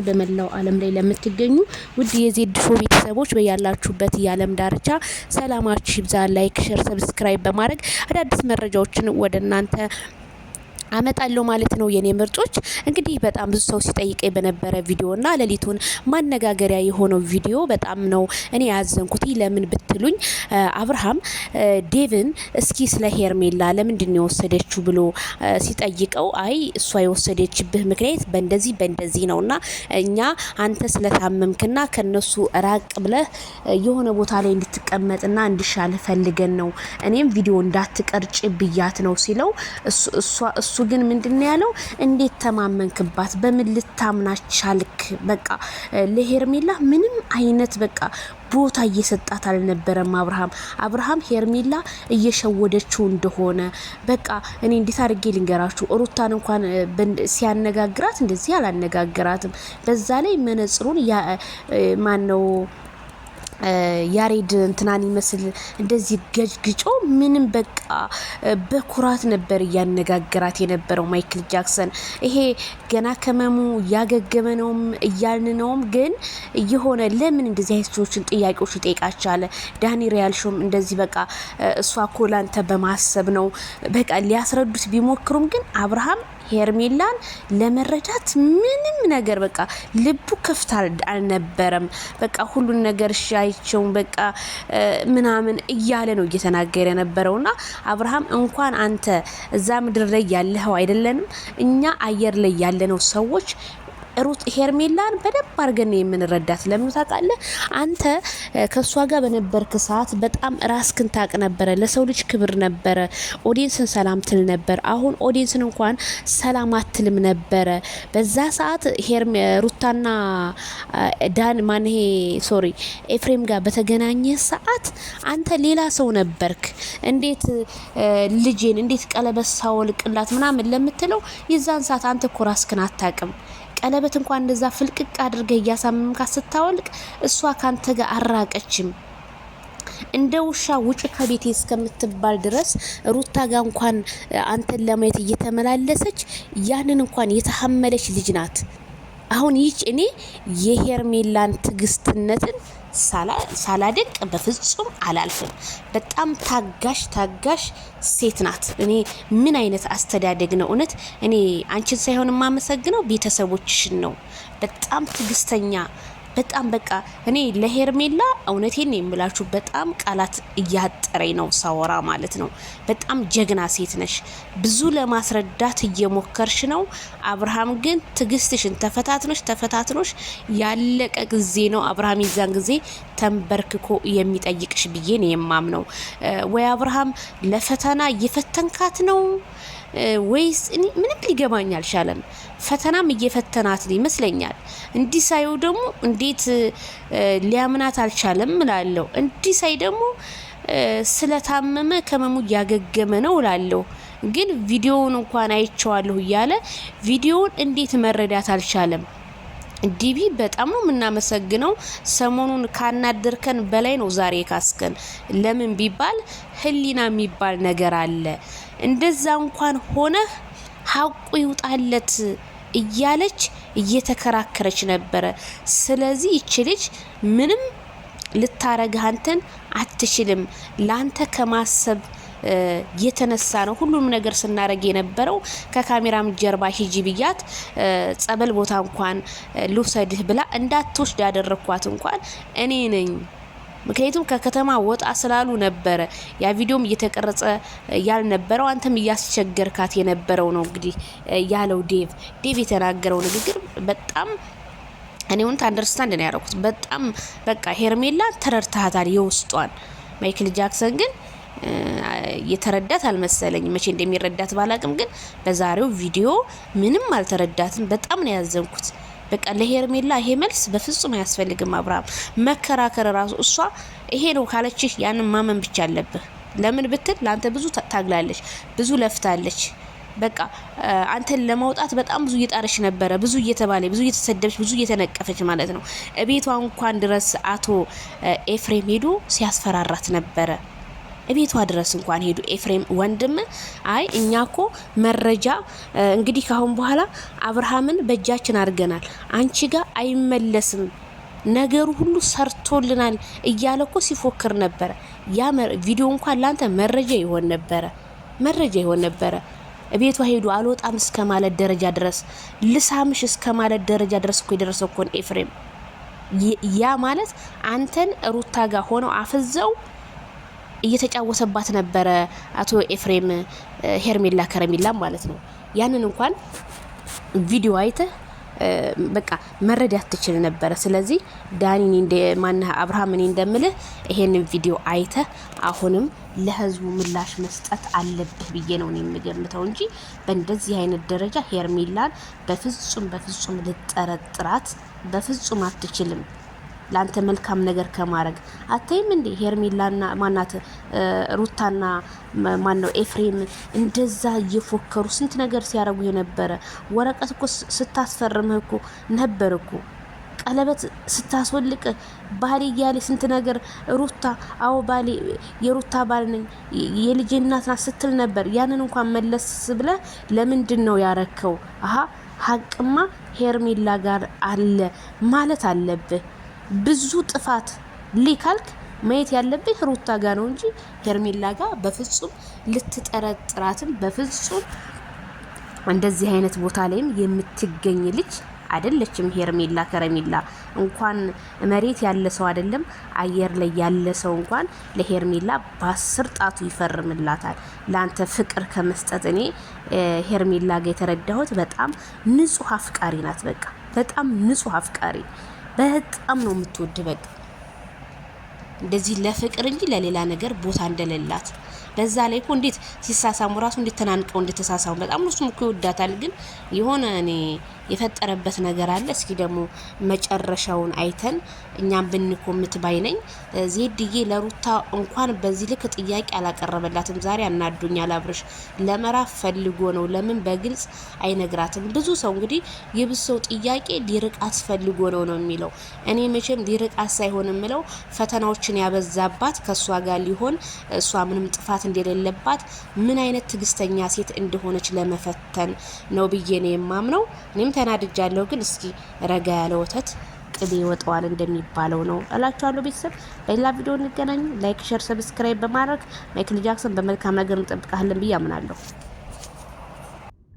በመላው ዓለም ላይ ለምትገኙ ውድ የዜድ ሾው ቤተሰቦች በያላችሁበት የዓለም ዳርቻ ሰላማችሁ ይብዛ። ላይክ፣ ሼር፣ ሰብስክራይብ በማድረግ አዳዲስ መረጃዎችን ወደ እናንተ አመጣለሁ ማለት ነው። የኔ ምርጦች እንግዲህ በጣም ብዙ ሰው ሲጠይቀኝ በነበረ ቪዲዮና ሌሊቱን ማነጋገሪያ የሆነው ቪዲዮ በጣም ነው እኔ ያዘንኩት። ለምን ብትሉኝ አብርሃም ዴቭን እስኪ ስለ ሄርሜላ ለምንድን ነው የወሰደችው ብሎ ሲጠይቀው አይ እሷ የወሰደችብህ ምክንያት በእንደዚህ ነውና እኛ አንተ ስለታመምክና ከነሱ ራቅ ብለህ የሆነ ቦታ ላይ እንድትቀመጥና እንድሻል ፈልገን ነው እኔም ቪዲዮ እንዳትቀርጭ ብያት ነው ሲለው እሱ ግን ምንድነው ያለው? እንዴት ተማመንክባት? በምን ልታምናች ቻልክ? በቃ ለሄርሜላ ምንም አይነት በቃ ቦታ እየሰጣት አልነበረም። አብርሃም ሄርሜላ እየሸወደችው እንደሆነ በቃ እኔ እንዴት አድርጌ ልንገራችሁ? ሩታን እንኳን ሲያነጋግራት እንደዚህ አላነጋግራትም። በዛ ላይ መነጽሩን ማን ነው ያሬድ እንትናን ይመስል እንደዚህ ገጭግጮ ምንም በቃ በኩራት ነበር ያነጋገራት የነበረው ማይክል ጃክሰን። ይሄ ገና ከመሙ ያገገመ ነውም እያልን ነውም፣ ግን የሆነ ለምን እንደዚህ አይነቶችን ጥያቄዎች ይጠይቃቻለ። ዳኒ ሪያልሾም እንደዚህ በቃ እሷ ኮላንተ በማሰብ ነው በቃ ሊያስረዱት ቢሞክሩም፣ ግን አብርሃም ሄርሜላን ለመረዳት ምንም ነገር በቃ ልቡ ክፍት አልነበረም። በቃ ሁሉን ነገር ሻይቸው በቃ ምናምን እያለ ነው እየተናገረ ነበረውና አብርሃም እንኳን አንተ እዛ ምድር ላይ ያለኸው አይደለንም እኛ አየር ላይ ያለነው ሰዎች ሩት ሄርሜላን በደንብ አድርገን የምንረዳት ለምን ታውቃለህ? አንተ ከሷ ጋር በነበርክ ሰዓት በጣም ራስክን ታቅ ነበረ፣ ለሰው ልጅ ክብር ነበረ፣ ኦዲየንስን ሰላም ትል ነበር። አሁን ኦዲየንስን እንኳን ሰላም አትልም ነበረ። በዛ ሰዓት ሩታና ኤፍሬም ጋር በተገናኘ ሰዓት አንተ ሌላ ሰው ነበርክ። እንዴት ልጄን እንዴት ቀለበት ሳወልቅላት ምናምን ለምትለው የዛን ሰዓት አንተ እኮ ራስክን አታቅም። ቀለበት እንኳን እንደዛ ፍልቅቅ አድርገህ እያሳመምካ ስታወልቅ እሷ ካንተ ጋር አራቀችም። እንደ ውሻ ውጭ ከቤቴ እስከምትባል ድረስ ሩታ ጋር እንኳን አንተን ለማየት እየተመላለሰች ያንን እንኳን የተሐመለች ልጅ ናት። አሁን ይች እኔ የሄርሜላን ትግስትነትን ሳላደቅ በፍጹም አላልፍም። በጣም ታጋሽ ሴት ናት። እኔ ምን አይነት አስተዳደግ ነው እውነት። እኔ አንቺን ሳይሆን የማመሰግነው ቤተሰቦችሽን ነው። በጣም ትግስተኛ በጣም በቃ እኔ ለሄርሜላ እውነቴን ነው የምላችሁ በጣም ቃላት እያጠረኝ ነው ሳወራ ማለት ነው። በጣም ጀግና ሴት ነሽ። ብዙ ለማስረዳት እየሞከርሽ ነው። አብርሃም ግን ትግስትሽን ተፈታትኖሽ ያለቀ ጊዜ ነው። አብርሃም ይዛን ጊዜ ተንበርክኮ የሚጠይቅሽ ብዬ ነው የማምነው። ወይ አብርሃም ለፈተና እየፈተንካት ነው ወይስ ምንም ሊገባኝ አልቻለም። ፈተናም እየፈተናት ይመስለኛል። እንዲህ ሳይው ደግሞ እንዴት ሊያምናት አልቻለም እላለሁ። እንዲህ ሳይ ደግሞ ስለታመመ ከመሙ ያገገመ ነው እላለሁ። ግን ቪዲዮውን እንኳን አይቼዋለሁ እያለ ቪዲዮውን እንዴት መረዳት አልቻለም? ዲቢ በጣም ነው የምናመሰግነው። ሰሞኑን ካናደርከን በላይ ነው ዛሬ ካስከን። ለምን ቢባል ህሊና የሚባል ነገር አለ። እንደዛ እንኳን ሆነ ሀቁ ይውጣለት እያለች እየተከራከረች ነበረ። ስለዚህ ይች ልጅ ምንም ልታረግህ አንተን አትችልም። ላንተ ከማሰብ የተነሳ ነው ሁሉም ነገር ስናረግ የነበረው። ከካሜራም ጀርባ ሂጂ ብያት ጸበል ቦታ እንኳን ልውሰድህ ብላ እንዳትወስድ ያደረኳት እንኳን እኔ ነኝ። ምክንያቱም ከከተማ ወጣ ስላሉ ነበረ ያ ቪዲዮም እየተቀረጸ ያልነበረው። አንተም እያስቸገርካት የነበረው ነው እንግዲህ ያለው ዴቭ የተናገረው ንግግር በጣም እኔውን አንደርስታንድ ነው ያደረኩት። በጣም በቃ ሄርሜላ ተረድታታል የውስጧን። ማይክል ጃክሰን ግን የተረዳት አልመሰለኝ። መቼ እንደሚረዳት ባላቅም ግን በዛሬው ቪዲዮ ምንም አልተረዳትም። በጣም ነው ያዘንኩት። በቃ ለሄርሜላ ይሄ መልስ በፍጹም አያስፈልግም። አብርሃም መከራከር ራሱ እሷ ይሄ ነው ካለችህ ያንን ማመን ብቻ አለብህ። ለምን ብትል ላንተ ብዙ ታግላለች፣ ብዙ ለፍታለች። በቃ አንተን ለማውጣት በጣም ብዙ እየጣረች ነበረ። ብዙ እየተባለ ብዙ እየተሰደበች ብዙ እየተነቀፈች ማለት ነው። ቤቷ እንኳን ድረስ አቶ ኤፍሬም ሄዶ ሲያስፈራራት ነበረ። እቤቷ ድረስ እንኳን ሄዱ። ኤፍሬም ወንድም አይ እኛኮ መረጃ እንግዲህ ካሁን በኋላ አብርሃምን በእጃችን አድርገናል፣ አንቺ ጋር አይመለስም፣ ነገሩ ሁሉ ሰርቶልናል እያለኮ ሲፎክር ነበር። ያ ቪዲዮ እንኳን ላንተ መረጃ ይሆን ነበረ። እቤቷ ሄዱ አልወጣም እስከ ማለት ደረጃ ድረስ ልሳምሽ እስከ ማለት ደረጃ ድረስ እኮ የደረሰው እኮ ኤፍሬም። ያ ማለት አንተን ሩታ ጋር ሆነው አፍዘው እየተጫወሰባት ነበረ አቶ ኤፍሬም ሄርሜላ ከረሜላ ማለት ነው። ያንን እንኳን ቪዲዮ አይተህ በቃ መረዳት ትችል ነበረ። ስለዚህ ዳኒ አብርሃም እኔ እንደምልህ ይሄንን ቪዲዮ አይተህ አሁንም ለህዝቡ ምላሽ መስጠት አለብህ ብዬ ነው የምገምተው እንጂ በእንደዚህ አይነት ደረጃ ሄርሜላን በፍጹም ልጠረጥራት በፍጹም አትችልም። ላንተ መልካም ነገር ከማድረግ አታይም እንዴ? ሄርሜላና ማናት ሩታና ማነው ኤፍሬም እንደዛ እየፎከሩ ስንት ነገር ሲያረጉ የነበረ ወረቀት እኮ ስታስፈርምህ እኮ ነበር እኮ ቀለበት ስታስወልቅ ባሌ እያለ ስንት ነገር ሩታ አዎ ባሌ የሩታ ባል ነኝ የልጄ እናት ናት ስትል ነበር። ያንን እንኳን መለስ ብለህ ለምንድን ነው ያረከው? ሀቅማ ሄርሜላ ጋር አለ ማለት አለብህ። ብዙ ጥፋት ሊካልክ ማየት ያለብህ ሩታ ጋር ነው እንጂ ሄርሜላ ጋር በፍጹም ልትጠረጥራትም በፍጹም እንደዚህ አይነት ቦታ ላይም የምትገኝ ልጅ አይደለችም። ሄርሜላ ከረሜላ እንኳን መሬት ያለ ሰው አይደለም አየር ላይ ያለ ሰው እንኳን ለሄርሜላ በ10 ጣቱ ይፈርምላታል። ላንተ ፍቅር ከመስጠት እኔ ሄርሜላ ጋር የተረዳሁት በጣም ንጹህ አፍቃሪ ናት። በቃ በጣም ንጹህ አፍቃሪ በጣም ነው የምትወድ። በቃ እንደዚህ ለፍቅር እንጂ ለሌላ ነገር ቦታ እንደሌላት በዛ ላይ እኮ እንዴት ሲሳሳሙ ራሱ እንዴት ተናንቀው እንደተሳሳሙ በጣም ነው እሱም እኮ ይወዳታል። ግን የሆነ እኔ የፈጠረበት ነገር አለ። እስኪ ደግሞ መጨረሻውን አይተን እኛም ብንኮምት ባይነኝ። ዜድዬ ለሩታ እንኳን በዚህ ልክ ጥያቄ አላቀረበላትም። ዛሬ አናዱኛል። አብርሽ ለመራፍ ፈልጎ ነው። ለምን በግልጽ አይነግራትም? ብዙ ሰው እንግዲህ የብዙ ሰው ጥያቄ ሊርቃት ፈልጎ ነው የሚለው። እኔ መቼም ሊርቃት ሳይሆን የምለው ፈተናዎችን ያበዛባት ከሷ ጋር ሊሆን እሷ ምንም ጥፋት እንደሌለባት ምን አይነት ትግስተኛ ሴት እንደሆነች ለመፈተን ነው ብዬ ነው የማምነው። እኔም ተናድጃለሁ። ግን እስኪ ረጋ ያለ ወተት ቅቤ ይወጣዋል እንደሚባለው ነው እላችኋለሁ። ቤተሰብ በሌላ ቪዲዮ እንገናኝ። ላይክ፣ ሼር፣ ሰብስክራይብ በማድረግ ማይክል ጃክሰን በመልካም ነገር እንጠብቃለን ብዬ አምናለሁ።